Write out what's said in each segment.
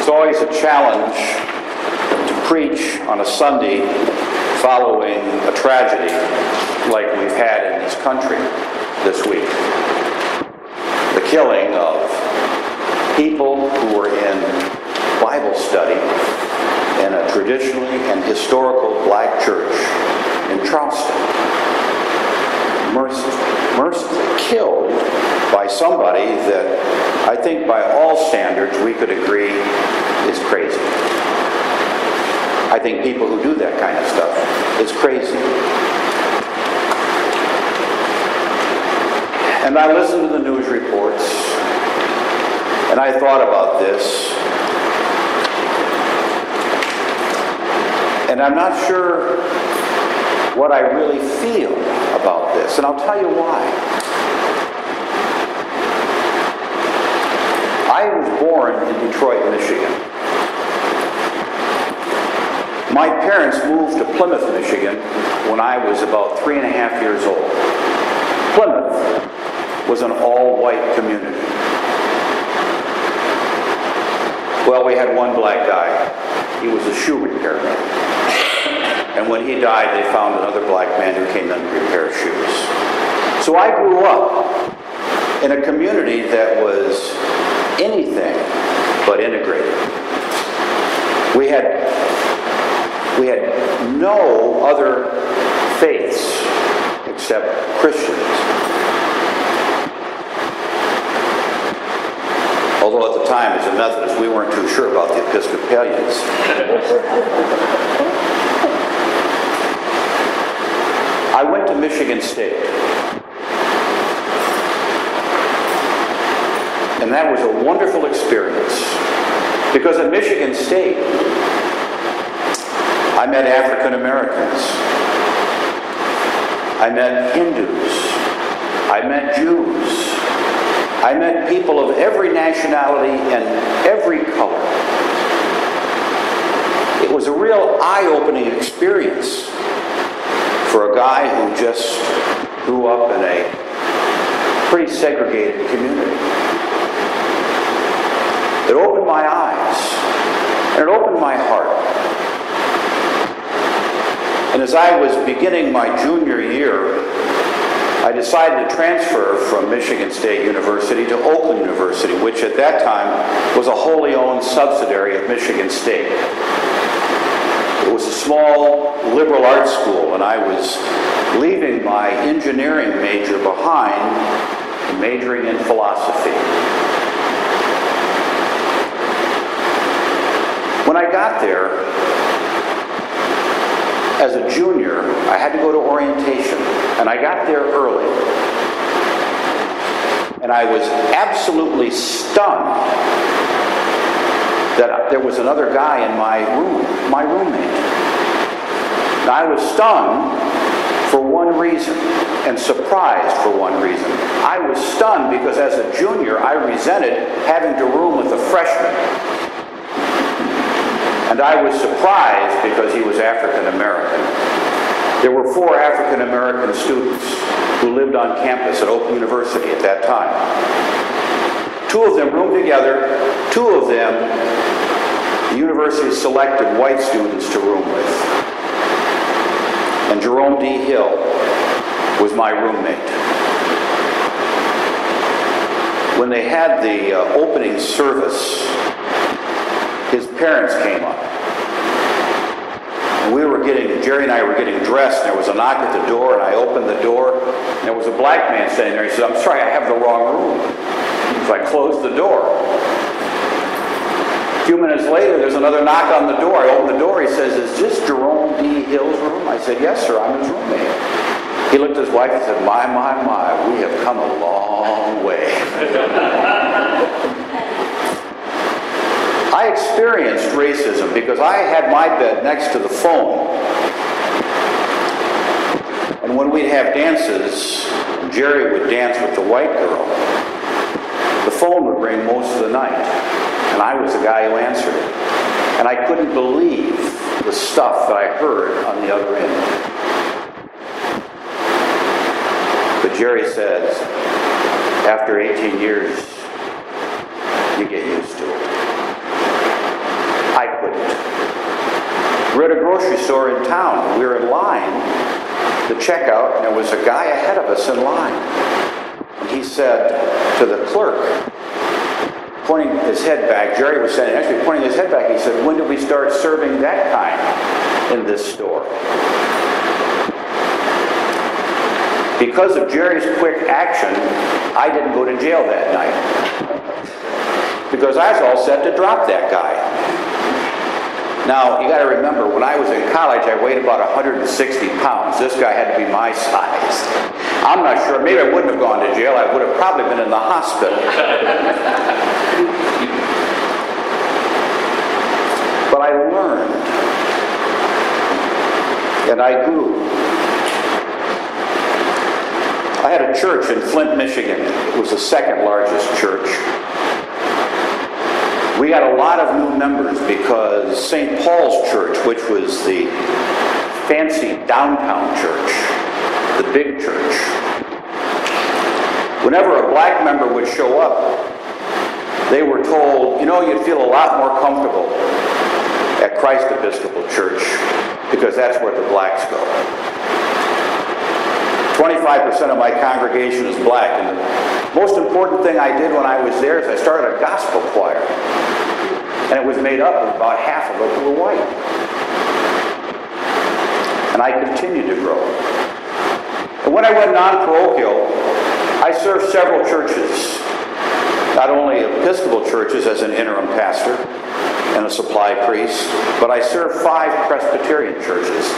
It's always a challenge to preach on a Sunday following a tragedy like we've had in this country this week. The killing of people who were in Bible study in a traditionally and historical black church in Charleston. Mercifully killed by somebody that I think by all standards we could agree is crazy. I think people who do that kind of stuff is crazy. And I listened to the news reports, and I thought about this, and I'm not sure what I really feel about this, and I'll tell you why. I was born in Detroit, Michigan. My parents moved to Plymouth, Michigan when I was about 3.5 years old. Plymouth was an all-white community. Well, we had one black guy. He was a shoe repairman. And when he died, they found another black man who came in to repair shoes. So I grew up in a community that was anything but integrated. We had no other faiths except Christians. Although at the time, as a Methodist, we weren't too sure about the Episcopalians. I went to Michigan State. And that was a wonderful experience. Because at Michigan State, I met African Americans. I met Hindus. I met Jews. I met people of every nationality and every color. It was a real eye-opening experience for a guy who just grew up in a pretty segregated community. It opened my eyes, and it opened my heart. And as I was beginning my junior year, I decided to transfer from Michigan State University to Oakland University, which at that time was a wholly owned subsidiary of Michigan State. It was a small liberal arts school, and I was leaving my engineering major behind and majoring in philosophy. When I got there, as a junior, I had to go to orientation, and I got there early. And I was absolutely stunned that there was another guy in my room, my roommate. Now, I was stunned for one reason, and surprised for one reason. I was stunned because as a junior, I resented having to room with a freshman. And I was surprised because he was African American. There were 4 African American students who lived on campus at Oakland University at that time. 2 of them roomed together. 2 of them, the university selected white students to room with. And Jerome D. Hill was my roommate. When they had the opening service, his parents came up. And Jerry and I were getting dressed, and there was a knock at the door, and I opened the door, and there was a black man standing there. He said, "I'm sorry, I have the wrong room." So I closed the door. A few minutes later, there's another knock on the door. I opened the door. He says, "Is this Jerome D. Hill's room?" I said, "Yes, sir, I'm his roommate." He looked at his wife and said, my, we have come a long way." I experienced racism because I had my bed next to the phone. And when we'd have dances, and Jerry would dance with the white girl, the phone would ring most of the night. And I was the guy who answered it. And I couldn't believe the stuff that I heard on the other end. But Jerry says, after 18 years, you get used to it. I couldn't. We're at a grocery store in town. We were in line to check out, and there was a guy ahead of us in line. And he said to the clerk, pointing his head back, Jerry was standing next to me, pointing his head back, he said, "When did we start serving that kind in this store?" Because of Jerry's quick action, I didn't go to jail that night. Because I was all set to drop that guy. Now, you got to remember, when I was in college, I weighed about 160 pounds. This guy had to be my size. I'm not sure. Maybe I wouldn't have gone to jail. I would have probably been in the hospital. But I learned. And I grew. I had a church in Flint, Michigan. It was the second largest church. We got a lot of new members because St. Paul's Church, which was the fancy downtown church, the big church, whenever a black member would show up, they were told, you'd feel a lot more comfortable at Christ Episcopal Church because that's where the blacks go. 25% of my congregation is black, and the most important thing I did when I was there is I started a gospel choir. And it was made up of about half of it who were white. And I continued to grow. And when I went non-parochial, I served several churches. Not only Episcopal churches as an interim pastor and a supply priest, but I served 5 Presbyterian churches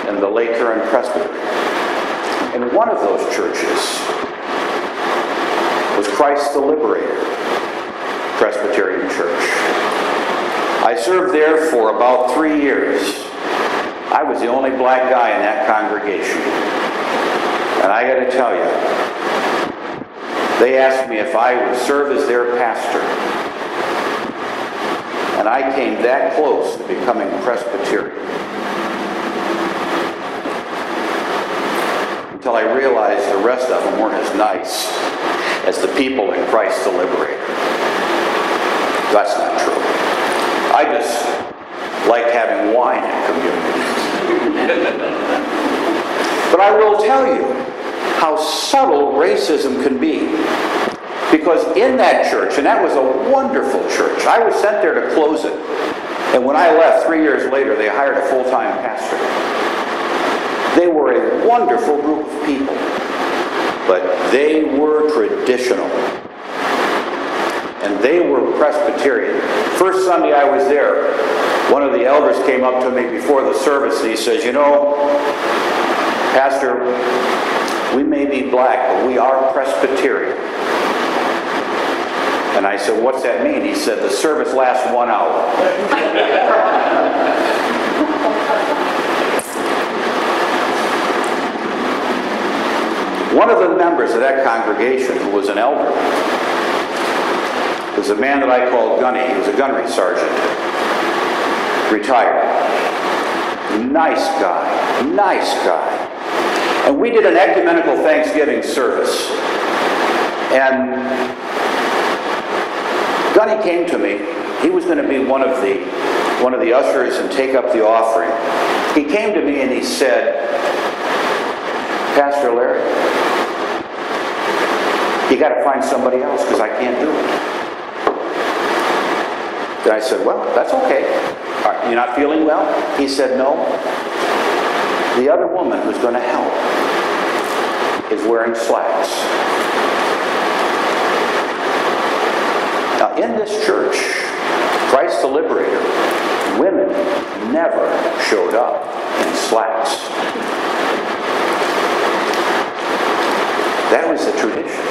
in the Lake Huron Presbytery. And one of those churches was Christ the Liberator Presbyterian Church. I served there for about 3 years. I was the only black guy in that congregation. And I got to tell you, they asked me if I would serve as their pastor. And I came that close to becoming Presbyterian. Until I realized the rest of them weren't as nice as the people in Christ the Liberator. That's not true. I just liked having wine at communion. But I will tell you how subtle racism can be. Because in that church, and that was a wonderful church, I was sent there to close it. And when I left 3 years later, they hired a full-time pastor. They were a wonderful group of people, but they were traditional. And they were Presbyterian. First Sunday I was there, one of the elders came up to me before the service and he says, Pastor, we may be black, but we are Presbyterian. And I said, what's that mean? He said, the service lasts 1 hour. One of the members of that congregation, who was an elder, was a man that I called Gunny. He was a gunnery sergeant. Retired. Nice guy. And we did an ecumenical Thanksgiving service. And Gunny came to me. He was going to be one of the ushers and take up the offering. He came to me and he said, Pastor Larry, you got to find somebody else because I can't do it. And I said, well, that's okay. You're not feeling well? He said, no. The other woman who's going to help is wearing slacks. Now, in this church, Christ the Liberator, women never showed up in slacks. That was the tradition.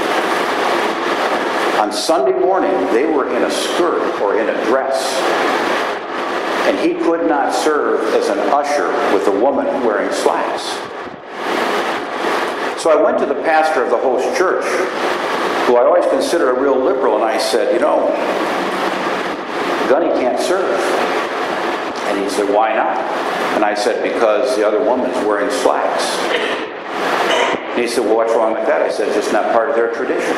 On Sunday morning, they were in a skirt or in a dress. And he could not serve as an usher with a woman wearing slacks. So I went to the pastor of the host church, who I always considered a real liberal, and I said, Gunny can't serve. And he said, why not? And I said, because the other woman's wearing slacks. And he said, well, what's wrong with that? I said, it's just not part of their tradition.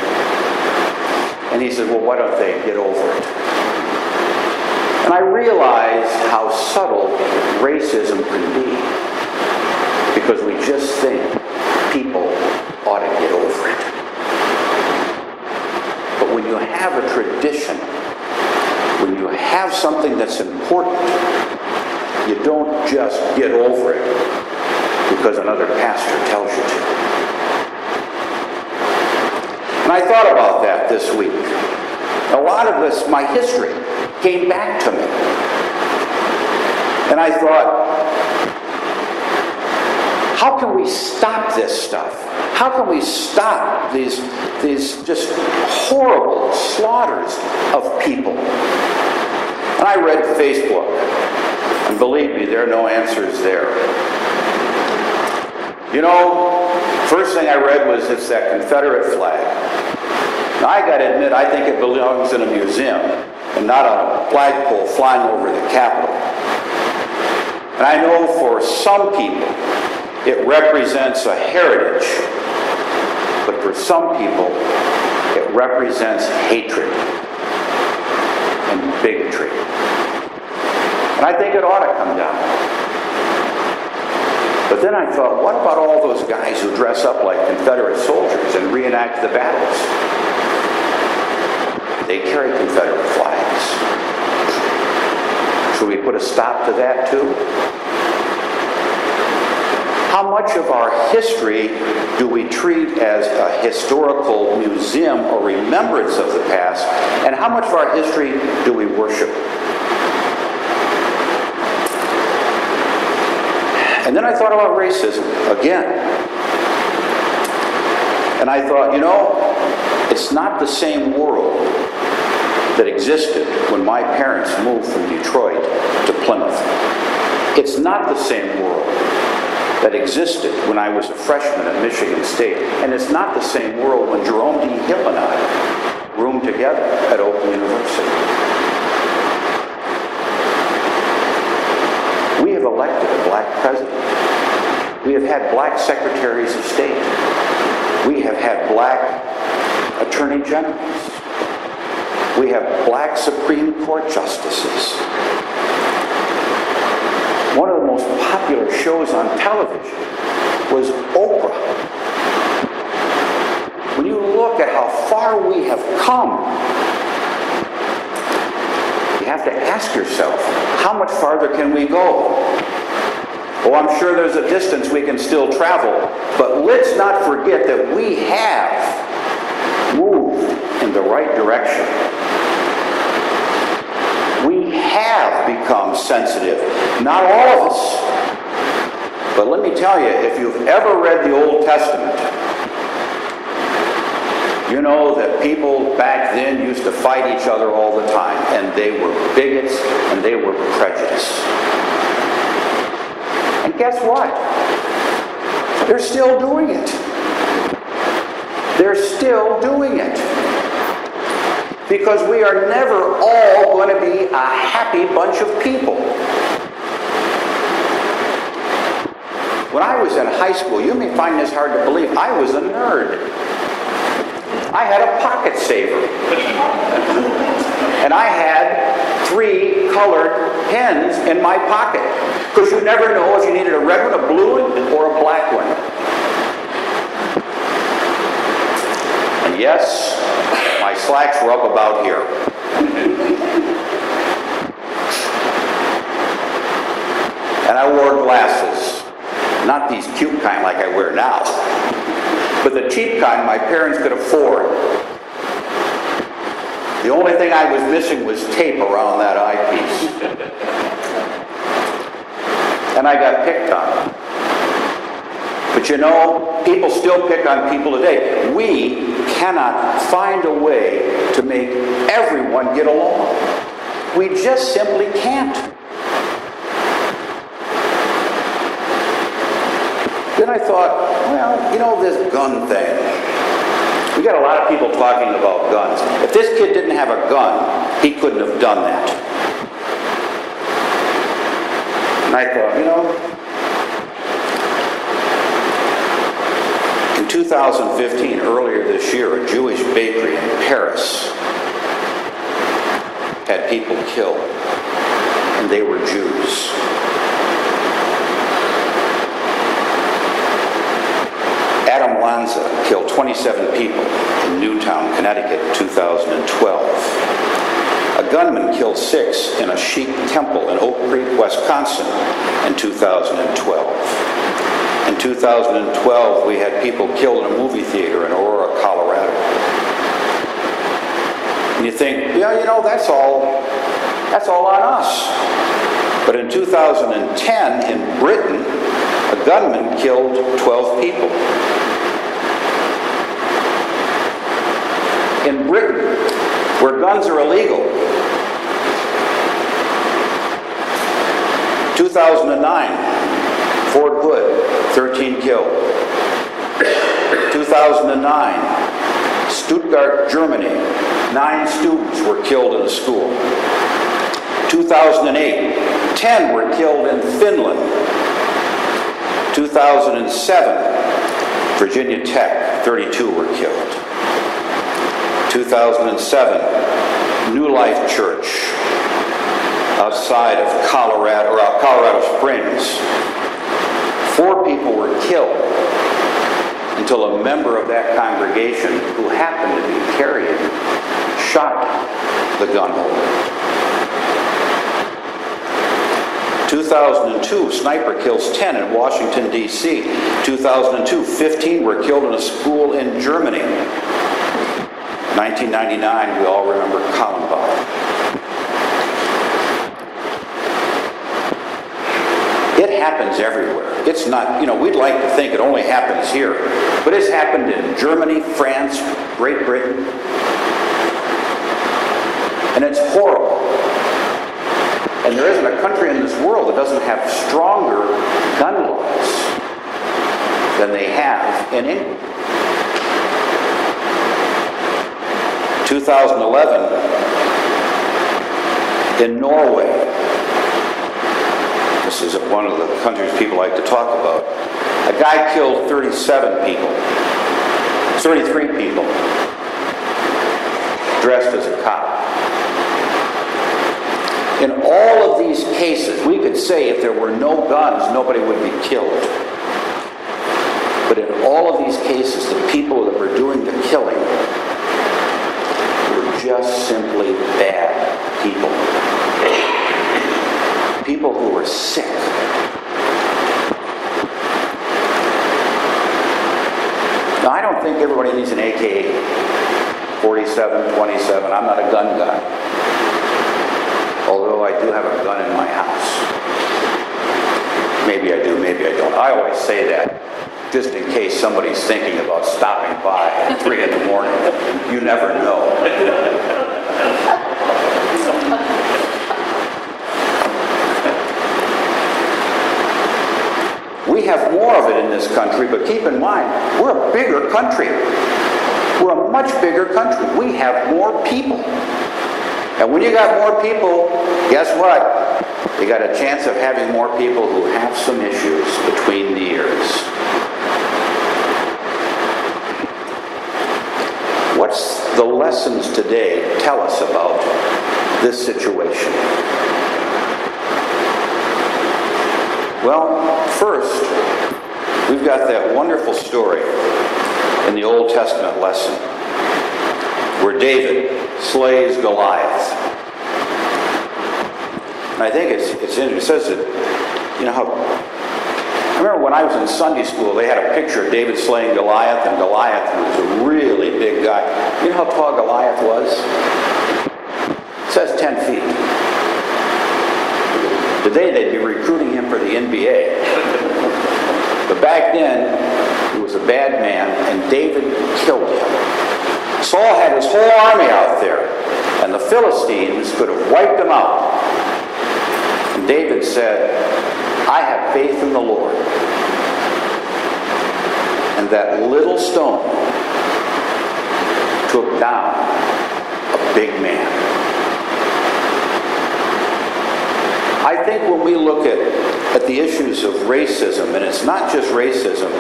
And he said, well, why don't they get over it? And I realized how subtle racism can be, because we just think people ought to get over it. But when you have a tradition, when you have something that's important, you don't just get over it because another pastor tells you to. And I thought about that this week. A lot of this, my history, came back to me. And I thought, how can we stop this stuff? How can we stop these just horrible slaughters of people? And I read Facebook, and believe me, there are no answers there. You know, first thing I read was it's that Confederate flag. Now, I got to admit, I think it belongs in a museum and not on a flagpole flying over the Capitol. And I know for some people, it represents a heritage, but for some people, it represents hatred and bigotry. And I think it ought to come down. But then I thought, what about all those guys who dress up like Confederate soldiers and reenact the battles? They carry Confederate flags. Should we put a stop to that too? How much of our history do we treat as a historical museum or remembrance of the past, and how much of our history do we worship? And then I thought about racism again. And I thought, you know, it's not the same world that existed when my parents moved from Detroit to Plymouth. It's not the same world that existed when I was a freshman at Michigan State. And it's not the same world when Jerome D. Hill and I roomed together at Oakland University. We have elected a black president. We have had black secretaries of state. We have had black attorney generals. We have black Supreme Court justices. One of the most popular shows on television was Oprah. When you look at how far we have come, you have to ask yourself, how much farther can we go? Oh, I'm sure there's a distance we can still travel, but let's not forget that we have moved in the right direction. We have become sensitive. Not all of us. But let me tell you, if you've ever read the Old Testament, you know that people back then used to fight each other all the time, and they were bigots and they were prejudiced. And guess what? They're still doing it. They're still doing it. Because we are never all going to be a happy bunch of people. When I was in high school, you may find this hard to believe, I was a nerd. I had a pocket saver. And I had 3 colored pens in my pocket. Because you never know if you needed a red one, a blue one, or a black one. And yes, my slacks were up about here. And I wore glasses. Not these cute kind like I wear now, but the cheap kind my parents could afford. The only thing I was missing was tape around that eyepiece. And I got picked on. But you know, people still pick on people today. We cannot find a way to make everyone get along. We just simply can't. Then I thought, well, you know, this gun thing. We got a lot of people talking about guns. If this kid didn't have a gun, he couldn't have done that. And I thought, you know, in 2015, earlier this year, a Jewish bakery in Paris had people killed, and they were Jews. Adam Lanza killed 27 people in Newtown, Connecticut in 2012. A gunman killed 6 in a Sikh temple in Oak Creek, Wisconsin in 2012. In 2012, we had people killed in a movie theater in Aurora, Colorado. And you think, yeah, you know, that's all on us. But in 2010, in Britain, a gunman killed 12 people. In Britain, where guns are illegal, 2009, Fort Hood, 13 killed. 2009, Stuttgart, Germany, 9 students were killed in a school. 2008, 10 were killed in Finland. 2007, Virginia Tech, 32 were killed. 2007, New Life Church, outside of Colorado Springs. 4 people were killed until a member of that congregation, who happened to be carrying, shot the gun holder. 2002, sniper kills 10 in Washington, D.C. 2002, 15 were killed in a school in Germany. 1999, we all remember Columbine. It happens everywhere. It's not, you know, we'd like to think it only happens here, but it's happened in Germany, France, Great Britain, and it's horrible. And there isn't a country in this world that doesn't have stronger gun laws than they have in England. 2011, in Norway, this is one of the countries people like to talk about, a guy killed 33 people, dressed as a cop. In all of these cases, we could say if there were no guns, nobody would be killed. But in all of these cases, the people that were doing the killing were just simply bad people. People who were sick. Now, I don't think everybody needs an AK-47, 27. I'm not a gun guy. Although I do have a gun in my house. Maybe I do, maybe I don't. I always say that just in case somebody's thinking about stopping by at 3 in the morning. You never know. We have more of it in this country, but keep in mind, we're a bigger country. We're a much bigger country. We have more people. And when you got more people, guess what? You got a chance of having more people who have some issues between the ears. What's the lessons today tell us about this situation? Well, first, we've got that wonderful story in the Old Testament lesson where David slays Goliath. And I think it's interesting. It says that, you know how, I remember when I was in Sunday school, they had a picture of David slaying Goliath, and Goliath was a really big guy. You know how tall Goliath was? It says 10 feet. Today they'd be recruiting him for the NBA. But back then, he was a bad man, and David killed him. Saul had his whole army out there, and the Philistines could have wiped them out. And David said, I have faith in the Lord. And that little stone took down a big man. I think when we look at the issues of racism, and it's not just racism,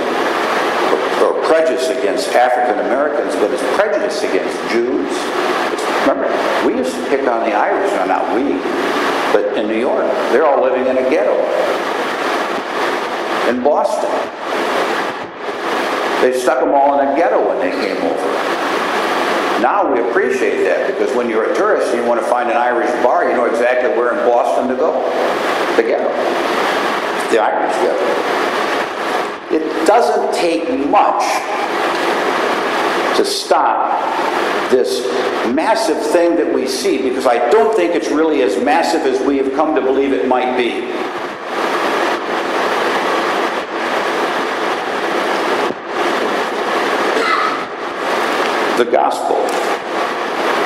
but or prejudice against African Americans, but it's prejudice against Jews. Remember, we used to pick on the Irish, no, not we, but in New York, they're all living in a ghetto. In Boston, they stuck them all in a ghetto when they came over. Now we appreciate that, because when you're a tourist and you want to find an Irish bar, you know exactly where in Boston to go. The ghetto. The Irish ghetto. It doesn't take much to stop this massive thing that we see, because I don't think it's really as massive as we have come to believe it might be. The gospel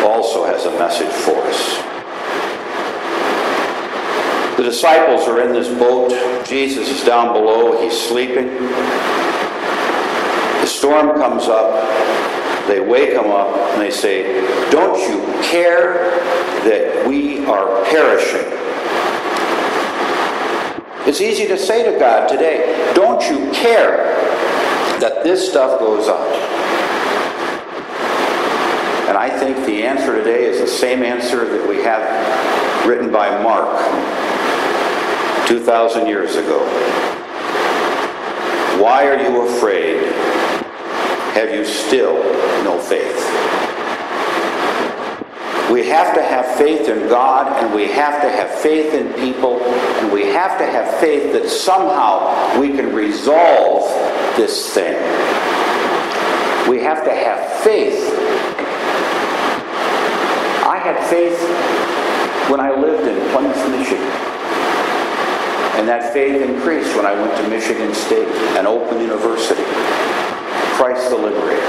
also has a message for us. The disciples are in this boat. Jesus is down below. He's sleeping. The storm comes up. They wake him up and they say, "Don't you care that we are perishing?" It's easy to say to God today, "Don't you care that this stuff goes on?" And I think the answer today is the same answer that we have written by Mark 2,000 years ago. Why are you afraid? Have you still no faith? We have to have faith in God, and we have to have faith in people, and we have to have faith that somehow we can resolve this thing. We have to have faith. I had faith when I lived in Plymouth, Michigan. And that faith increased when I went to Michigan State and Open University. Christ the Liberator.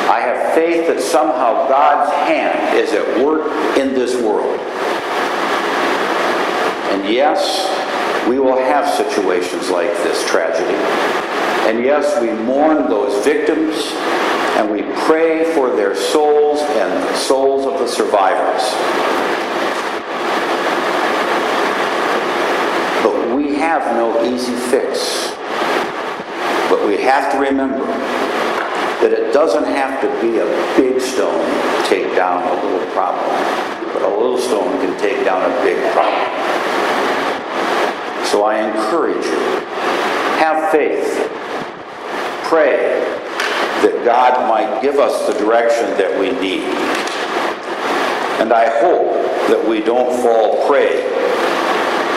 I have faith that somehow God's hand is at work in this world. And yes, we will have situations like this tragedy. And yes, we mourn those victims, and we pray for their souls and the souls of the survivors. But we have no easy fix. But we have to remember that it doesn't have to be a big stone to take down a little problem. But a little stone can take down a big problem. So I encourage you, have faith. Pray that God might give us the direction that we need. And I hope that we don't fall prey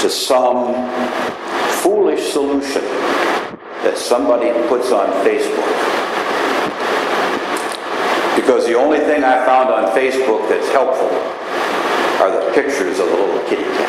to some foolish solution that somebody puts on Facebook. Because the only thing I found on Facebook that's helpful are the pictures of the little kitty cats.